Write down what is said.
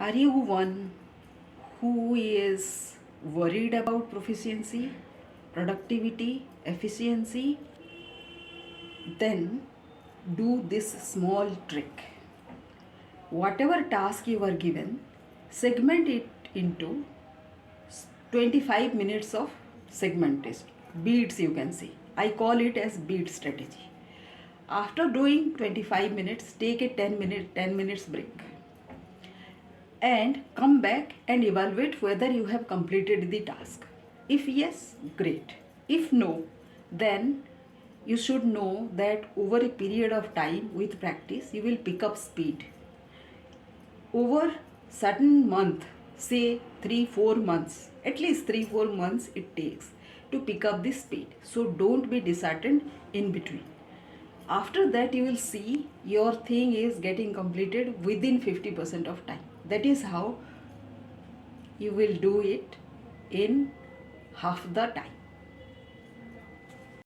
Are you one who is worried about proficiency, productivity, efficiency? Then do this small trick. Whatever task you are given, segment it into 25 minutes of segment test. Beads, you can see. I call it as bead strategy. After doing 25 minutes, take a 10 minutes break and come back and evaluate whether you have completed the task. If yes, great. If no, then you should know that over a period of time with practice you will pick up speed. Over certain month, say 3-4 months, at least 3-4 months it takes to pick up the speed. So don't be disheartened in between. After that you will see your thing is getting completed within 50% of time. That is how you will do it in half the time.